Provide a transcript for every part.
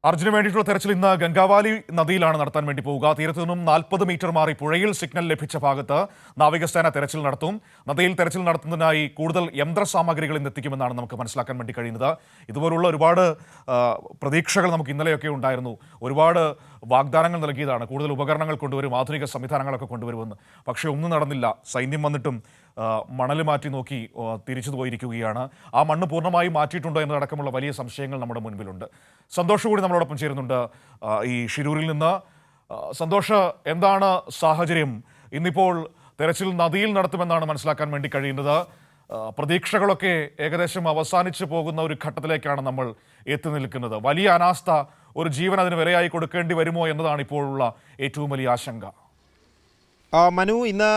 അർജുന് വേണ്ടിയിട്ടുള്ള തെരച്ചിൽ ഇന്ന് ഗംഗാവാലി നദിയിലാണ് നടത്താൻ വേണ്ടി പോവുക. തീരത്തു നിന്നും 40 മീറ്റർ മാറി പുഴയിൽ സിഗ്നൽ ലഭിച്ച ഭാഗത്ത് നാവികസേന തെരച്ചിൽ നടത്തും. നദിയിൽ തെരച്ചിൽ നടത്തുന്നതിനായി കൂടുതൽ യന്ത്രസാമഗ്രികൾ ഇന്ന് എത്തിക്കുമെന്നാണ് നമുക്ക് മനസ്സിലാക്കാൻ വേണ്ടി കഴിയുന്നത്. ഇതുപോലുള്ള ഒരുപാട് പ്രതീക്ഷകൾ നമുക്ക് ഇന്നലെയൊക്കെ ഉണ്ടായിരുന്നു. ഒരുപാട് വാഗ്ദാനങ്ങൾ നൽകിയതാണ്, കൂടുതൽ ഉപകരണങ്ങൾ കൊണ്ടുവരും, ആധുനിക സംവിധാനങ്ങളൊക്കെ കൊണ്ടുവരുമെന്ന്. പക്ഷേ ഒന്നും നടന്നില്ല. സൈന്യം വന്നിട്ടും മണൽ മാറ്റി നോക്കി തിരിച്ചു പോയിരിക്കുകയാണ്. ആ മണ്ണ് പൂർണ്ണമായും മാറ്റിയിട്ടുണ്ടോ എന്നതടക്കമുള്ള വലിയ സംശയങ്ങൾ നമ്മുടെ മുൻപിലുണ്ട്. സന്തോഷ് കൂടി നമ്മളോടൊപ്പം ചേരുന്നുണ്ട് ഈ ഷിരൂരിൽ നിന്ന്. സന്തോഷ്, എന്താണ് സാഹചര്യം? ഇന്നിപ്പോൾ തെരച്ചിൽ നദിയിൽ നടത്തുമെന്നാണ് മനസ്സിലാക്കാൻ വേണ്ടി കഴിയുന്നത്. പ്രതീക്ഷകളൊക്കെ ഏകദേശം അവസാനിച്ചു പോകുന്ന ഒരു ഘട്ടത്തിലേക്കാണ് നമ്മൾ എത്തി നിൽക്കുന്നത്. വലിയ അനാസ്ഥ, ഒരു ജീവൻ അതിന് വിലയായി കൊടുക്കേണ്ടി വരുമോ എന്നതാണ് ഇപ്പോഴുള്ള ഏറ്റവും വലിയ ആശങ്ക. മനു, ഇന്ന്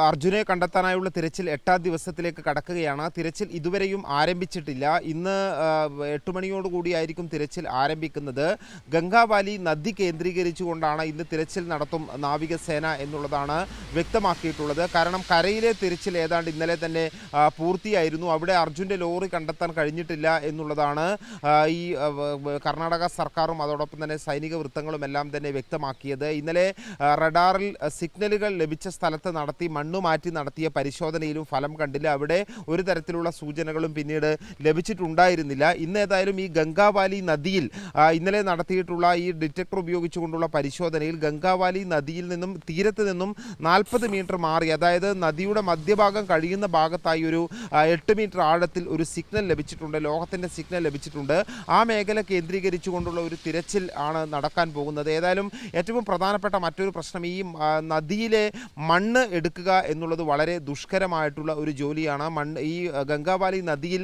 അർജുനെ കണ്ടെത്താനായുള്ള തിരച്ചിൽ 8ാം ദിവസത്തിലേക്ക് കടക്കുകയാണ്. തിരച്ചിൽ ഇതുവരെയും ആരംഭിച്ചിട്ടില്ല. ഇന്ന് 8 മണിയോടുകൂടിയായിരിക്കും തിരച്ചിൽ ആരംഭിക്കുന്നത്. ഗംഗാവാലി നദി കേന്ദ്രീകരിച്ചുകൊണ്ടാണ് ഇന്ന് തിരച്ചിൽ നടത്തും നാവികസേന എന്നുള്ളതാണ് വ്യക്തമാക്കിയിട്ടുള്ളത്. കാരണം കരയിലെ തിരച്ചിൽ ഏതാണ്ട് ഇന്നലെ തന്നെ പൂർത്തിയായിരുന്നു. അവിടെ അർജുൻ്റെ ലോറി കണ്ടെത്താൻ കഴിഞ്ഞിട്ടില്ല എന്നുള്ളതാണ് ഈ കർണാടക സർക്കാരും അതോടൊപ്പം തന്നെ സൈനിക വൃത്തങ്ങളും എല്ലാം തന്നെ വ്യക്തമാക്കിയത്. ഇന്നലെ റഡാറിൽ സിഗ്നലുകൾ ലഭിച്ച സ്ഥലത്ത് മണ്ണ് മാറ്റി നടത്തിയ പരിശോധനയിലും ഫലം കണ്ടില്ല. അവിടെ ഒരു തരത്തിലുള്ള സൂചനകളും പിന്നീട് ലഭിച്ചിട്ടുണ്ടായിരുന്നില്ല. ഇന്ന് ഏതായാലും ഈ ഗംഗാവാലി നദിയിൽ ഇന്നലെ നടത്തിയിട്ടുള്ള ഈ ഡിറ്റക്ടർ ഉപയോഗിച്ചുകൊണ്ടുള്ള പരിശോധനയിൽ ഗംഗാവാലി നദിയിൽ നിന്നും തീരത്ത് നിന്നും 40 മീറ്റർ മാറി, അതായത് നദിയുടെ മധ്യഭാഗം കഴിയുന്ന ഭാഗത്തായി ഒരു 8 മീറ്റർ ആഴത്തിൽ ഒരു സിഗ്നൽ ലഭിച്ചിട്ടുണ്ട്, ലോഹത്തിൻ്റെ സിഗ്നൽ ലഭിച്ചിട്ടുണ്ട്. ആ മേഖല കേന്ദ്രീകരിച്ചുകൊണ്ടുള്ള ഒരു തിരച്ചിൽ ആണ് നടക്കാൻ പോകുന്നത്. ഏതായാലും ഏറ്റവും പ്രധാനപ്പെട്ട മറ്റൊരു പ്രശ്നം, ഈ നദിയിലെ മണ്ണ് എടുക്കുക എന്നുള്ളത് വളരെ ദുഷ്കരമായിട്ടുള്ള ഒരു ജോലിയാണ്. ഈ ഗംഗാവാലി നദിയിൽ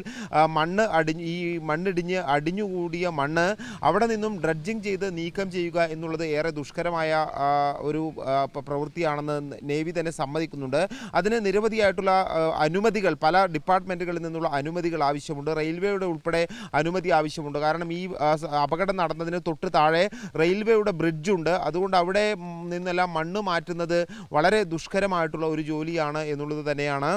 മണ്ണിടിഞ്ഞ് അടിഞ്ഞുകൂടിയ മണ്ണ് അവിടെ നിന്നും ഡ്രഡ്ജിങ് ചെയ്ത് നീക്കം ചെയ്യുക എന്നുള്ളത് ഏറെ ദുഷ്കരമായ ഒരു പ്രവൃത്തിയാണെന്ന് നേവി തന്നെ സമ്മതിക്കുന്നുണ്ട്. അതിന് നിരവധിയായിട്ടുള്ള അനുമതികൾ, പല ഡിപ്പാർട്ട്മെൻറ്റുകളിൽ നിന്നുള്ള അനുമതികൾ ആവശ്യമുണ്ട്. റെയിൽവേയുടെ ഉൾപ്പെടെ അനുമതി ആവശ്യമുണ്ട്. കാരണം ഈ അപകടം നടന്നതിന് തൊട്ട് താഴെ റെയിൽവേയുടെ ബ്രിഡ്ജുണ്ട്. അതുകൊണ്ട് അവിടെ നിന്നെല്ലാം മണ്ണ് മാറ്റുന്നത് വളരെ ദുഷ്കരമായിട്ടുള്ള ഒരു ജോലിയാണ് എന്നുള്ളത് തന്നെയാണ്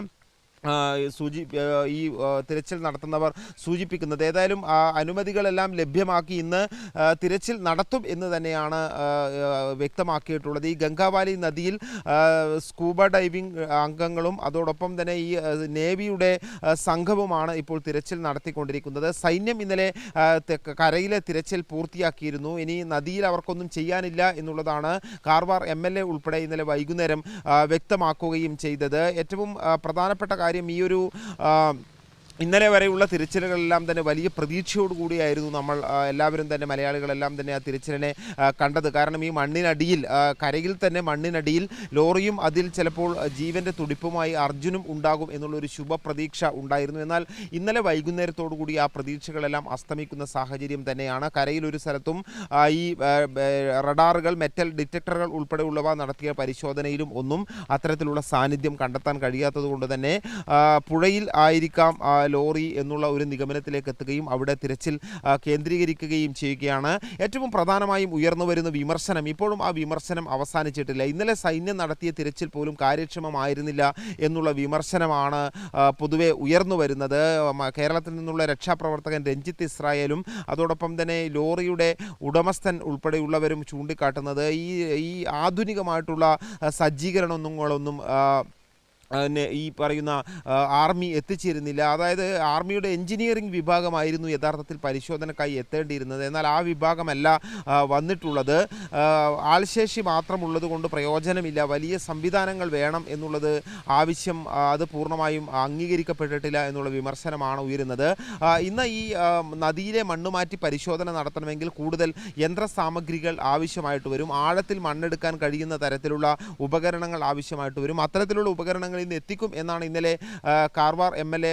ഈ തിരച്ചിൽ നടത്തുന്നവർ സൂചിപ്പിക്കുന്നത്. ഏതായാലും അനുമതികളെല്ലാം ലഭ്യമാക്കി ഇന്ന് തിരച്ചിൽ നടത്തും എന്ന് തന്നെയാണ് വ്യക്തമാക്കിയിട്ടുള്ളത്. ഈ ഗംഗാവാലി നദിയിൽ സ്കൂബ ഡൈവിംഗ് അംഗങ്ങളും അതോടൊപ്പം തന്നെ ഈ നേവിയുടെ സംഘവുമാണ് ഇപ്പോൾ തിരച്ചിൽ നടത്തിക്കൊണ്ടിരിക്കുന്നത്. സൈന്യം ഇന്നലെ കരയിലെ തിരച്ചിൽ പൂർത്തിയാക്കിയിരുന്നു. ഇനി നദിയിൽ അവർക്കൊന്നും ചെയ്യാനില്ല എന്നുള്ളതാണ് കാർവാർ MLA ഉൾപ്പെടെ ഇന്നലെ വൈകുന്നേരം വ്യക്തമാക്കുകയും ചെയ്തത്. ഏറ്റവും പ്രധാനപ്പെട്ട കാര്യം, ഈ ഒരു ഇന്നലെ വരെയുള്ള തിരച്ചിലുകളെല്ലാം തന്നെ വലിയ പ്രതീക്ഷയോടുകൂടിയായിരുന്നു നമ്മൾ എല്ലാവരും തന്നെ, മലയാളികളെല്ലാം തന്നെ ആ തിരച്ചിലിനെ കണ്ടത്. കാരണം ഈ മണ്ണിനടിയിൽ, കരയിൽ തന്നെ മണ്ണിനടിയിൽ ലോറിയും അതിൽ ചിലപ്പോൾ ജീവൻ്റെ തുടിപ്പുമായി അർജുനും ഉണ്ടാകും എന്നുള്ളൊരു ശുഭപ്രതീക്ഷ ഉണ്ടായിരുന്നു. എന്നാൽ ഇന്നലെ വൈകുന്നേരത്തോടു കൂടി ആ പ്രതീക്ഷകളെല്ലാം അസ്തമിക്കുന്ന സാഹചര്യം തന്നെയാണ്. കരയിൽ ഒരു സ്ഥലത്തും ഈ റഡാറുകൾ, മെറ്റൽ ഡിറ്റക്ടറുകൾ ഉൾപ്പെടെയുള്ളവ നടത്തിയ പരിശോധനയിലും ഒന്നും അത്തരത്തിലുള്ള സാന്നിധ്യം കണ്ടെത്താൻ കഴിയാത്തത് കൊണ്ട് തന്നെ പുഴയിൽ ആയിരിക്കാം ലോറി എന്നുള്ള ഒരു നിഗമനത്തിലേക്ക് എത്തുകയും അവിടെ തിരച്ചിൽ കേന്ദ്രീകരിക്കുകയും ചെയ്യുകയാണ്. ഏറ്റവും പ്രധാനമായും ഉയർന്നു വരുന്ന വിമർശനം, ഇപ്പോഴും ആ വിമർശനം അവസാനിച്ചിട്ടില്ല. ഇന്നലെ സൈന്യം നടത്തിയ തിരച്ചിൽ പോലും കാര്യക്ഷമമായിരുന്നില്ല എന്നുള്ള വിമർശനമാണ് പൊതുവെ ഉയർന്നു വരുന്നത്. കേരളത്തിൽ നിന്നുള്ള രക്ഷാപ്രവർത്തകൻ രഞ്ജിത്ത് ഇസ്രായേലും അതോടൊപ്പം തന്നെ ലോറിയുടെ ഉടമസ്ഥൻ ഉൾപ്പെടെയുള്ളവരും ചൂണ്ടിക്കാട്ടുന്നത് ഈ ആധുനികമായിട്ടുള്ള സജ്ജീകരണങ്ങളൊന്നും ഈ പറയുന്ന ആർമി എത്തിച്ചേരുന്നില്ല. അതായത് ആർമിയുടെ എഞ്ചിനീയറിംഗ് വിഭാഗമായിരുന്നു യഥാർത്ഥത്തിൽ പരിശോധനക്കായി എത്തേണ്ടിയിരുന്നത്. എന്നാൽ ആ വിഭാഗമല്ല വന്നിട്ടുള്ളത്. ആൾശേഷി മാത്രമുള്ളത് കൊണ്ട് പ്രയോജനമില്ല, വലിയ സംവിധാനങ്ങൾ വേണം എന്നുള്ളത് ആവശ്യം, അത് പൂർണ്ണമായും അംഗീകരിക്കപ്പെട്ടിട്ടില്ല എന്നുള്ള വിമർശനമാണ് ഉയരുന്നത്. ഇന്ന് ഈ നദിയിലെ മണ്ണുമാറ്റി പരിശോധന നടത്തണമെങ്കിൽ കൂടുതൽ യന്ത്രസാമഗ്രികൾ ആവശ്യമായിട്ട് വരും. ആഴത്തിൽ മണ്ണെടുക്കാൻ കഴിയുന്ന തരത്തിലുള്ള ഉപകരണങ്ങൾ ആവശ്യമായിട്ട് വരും. അത്തരത്തിലുള്ള ഉപകരണങ്ങൾ ഇന്ന് എത്തിക്കും എന്നാണ് ഇന്നലെ കാർവാർ MLA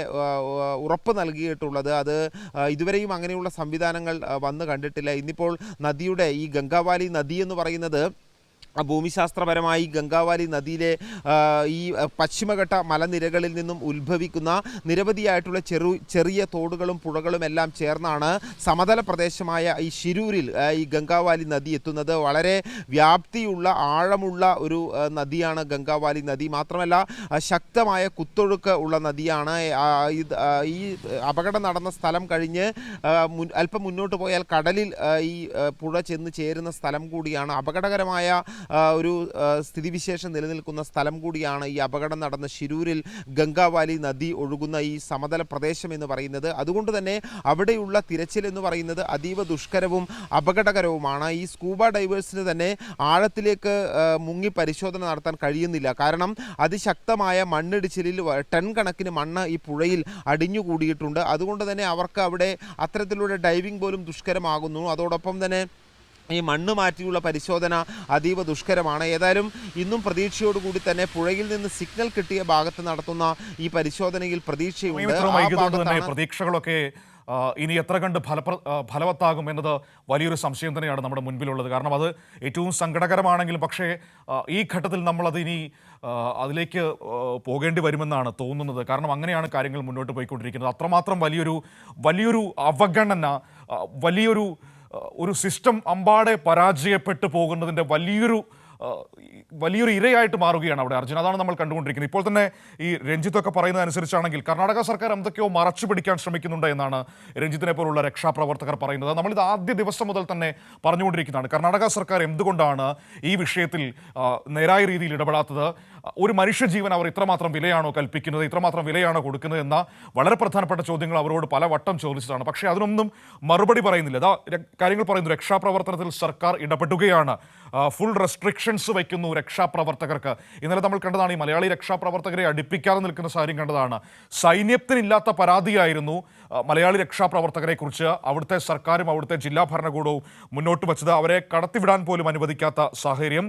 ഉറപ്പ് നൽകിയിട്ടുള്ളത്. അത് ഇതുവരെയും അങ്ങനെയുള്ള സംവിധാനങ്ങൾ വന്നു കണ്ടിട്ടില്ല. ഇന്നിപ്പോൾ നദിയുടെ, ഈ ഗംഗാവാലി നദി എന്ന് പറയുന്നത് ഭൂമിശാസ്ത്രപരമായി ഗംഗാവാലി നദിയിലെ ഈ പശ്ചിമഘട്ട മലനിരകളിൽ നിന്നും ഉത്ഭവിക്കുന്ന നിരവധിയായിട്ടുള്ള ചെറിയ തോടുകളും പുഴകളും എല്ലാം ചേർന്നാണ് സമതല പ്രദേശമായ ഈ ശിരൂരിൽ ഈ ഗംഗാവാലി നദി എത്തുന്നത്. വളരെ വ്യാപ്തിയുള്ള ആഴമുള്ള ഒരു നദിയാണ് ഗംഗാവാലി നദി. മാത്രമല്ല ശക്തമായ കുത്തൊഴുക്ക് ഉള്ള നദിയാണ്. ഈ അപകടം നടന്ന സ്ഥലം കഴിഞ്ഞ് അല്പം മുന്നോട്ട് പോയാൽ കടലിൽ ഈ പുഴ ചെന്ന് ചേരുന്ന സ്ഥലം കൂടിയാണ്. അപകടകരമായ ഒരു സ്ഥിതിവിശേഷം നിലനിൽക്കുന്ന സ്ഥലം കൂടിയാണ് ഈ അപകടം നടന്ന ശിരൂരിൽ ഗംഗാവാലി നദി ഒഴുകുന്ന ഈ സമതല പ്രദേശം എന്ന് പറയുന്നത്. അതുകൊണ്ട് തന്നെ അവിടെയുള്ള തിരച്ചിൽ എന്ന് പറയുന്നത് അതീവ ദുഷ്കരവും അപകടകരവുമാണ്. ഈ സ്കൂബ ഡൈവേഴ്സിന് തന്നെ ആഴത്തിലേക്ക് മുങ്ങി പരിശോധന നടത്താൻ കഴിയുന്നില്ല. കാരണം അതിശക്തമായ മണ്ണിടിച്ചിലിൽ ടൺ കണക്കിന് മണ്ണ് ഈ പുഴയിൽ അടിഞ്ഞുകൂടിയിട്ടുണ്ട്. അതുകൊണ്ട് തന്നെ അവർക്ക് അവിടെ അത്തരത്തിലുള്ള ഡൈവിംഗ് പോലും ദുഷ്കരമാകുന്നു. അതോടൊപ്പം തന്നെ ഈ മണ്ണ് മാറ്റിയുള്ള പരിശോധന അതീവ ദുഷ്കരമാണ്. ഏതായാലും ഇന്നും പ്രതീക്ഷയോടുകൂടി തന്നെ പുഴയിൽ നിന്ന് സിഗ്നൽ കിട്ടിയ ഭാഗത്ത് നടത്തുന്ന ഈ പരിശോധനയിൽ പ്രതീക്ഷയുണ്ട്. പ്രതീക്ഷകളൊക്കെ ഇനി എത്ര കണ്ട് ഫലവത്താകും എന്നത് വലിയൊരു സംശയം തന്നെയാണ് നമ്മുടെ മുൻപിലുള്ളത്. കാരണം അത് ഏറ്റവും സങ്കടകരമാണെങ്കിലും പക്ഷേ ഈ ഘട്ടത്തിൽ നമ്മളത് ഇനി അതിലേക്ക് പോകേണ്ടി വരുമെന്നാണ് തോന്നുന്നത്. കാരണം അങ്ങനെയാണ് കാര്യങ്ങൾ മുന്നോട്ട് പോയിക്കൊണ്ടിരിക്കുന്നത്. അത്രമാത്രം വലിയൊരു അവഗണന, ഒരു സിസ്റ്റം അമ്പാടെ പരാജയപ്പെട്ടു പോകുന്നതിൻ്റെ വലിയൊരു ഇരയായിട്ട് മാറുകയാണ് അവിടെ അർജുൻ. അതാണ് നമ്മൾ കണ്ടുകൊണ്ടിരിക്കുന്നത്. ഇപ്പോൾ തന്നെ ഈ രഞ്ജിത്തൊക്കെ പറയുന്നതനുസരിച്ചാണെങ്കിൽ കർണാടക സർക്കാർ എന്തൊക്കെയോ മറച്ചു പിടിക്കാൻ ശ്രമിക്കുന്നുണ്ട് എന്നാണ് രഞ്ജിത്തിനെ പോലുള്ള രക്ഷാപ്രവർത്തകർ പറയുന്നത്. നമ്മളിത് ആദ്യ ദിവസം മുതൽ തന്നെ പറഞ്ഞുകൊണ്ടിരിക്കുന്നതാണ്. കർണാടക സർക്കാർ എന്തുകൊണ്ടാണ് ഈ വിഷയത്തിൽ നേരായ രീതിയിൽ ഇടപെടാത്തത്? ഒരു മനുഷ്യജീവൻ അവർ ഇത്രമാത്രം വിലയാണോ കൽപ്പിക്കുന്നത്, ഇത്രമാത്രം വിലയാണോ കൊടുക്കുന്നത് എന്ന വളരെ പ്രധാനപ്പെട്ട ചോദ്യങ്ങൾ അവരോട് പലവട്ടം ചോദിച്ചതാണ്. പക്ഷേ അതിനൊന്നും മറുപടി പറയുന്നില്ല. കാര്യങ്ങൾ പറയുന്നു, രക്ഷാപ്രവർത്തനത്തിൽ സർക്കാർ ഇടപെടുകയാണ്, ഫുൾ റെസ്ട്രിക്ഷൻസ് വയ്ക്കുന്നു രക്ഷാപ്രവർത്തകർക്ക്. ഇന്നലെ നമ്മൾ കണ്ടതാണ്, ഈ മലയാളി രക്ഷാപ്രവർത്തകരെ അടുപ്പിക്കാതെ നിൽക്കുന്ന സാഹചര്യം കണ്ടതാണ്. സൈന്യത്തിനില്ലാത്ത പരാതിയായിരുന്നു മലയാളി രക്ഷാപ്രവർത്തകരെ കുറിച്ച് അവിടുത്തെ സർക്കാരും അവിടുത്തെ ജില്ലാ ഭരണകൂടവും മുന്നോട്ട് വച്ചത്. അവരെ കടത്തിവിടാൻ പോലും അനുവദിക്കാത്ത സാഹചര്യം.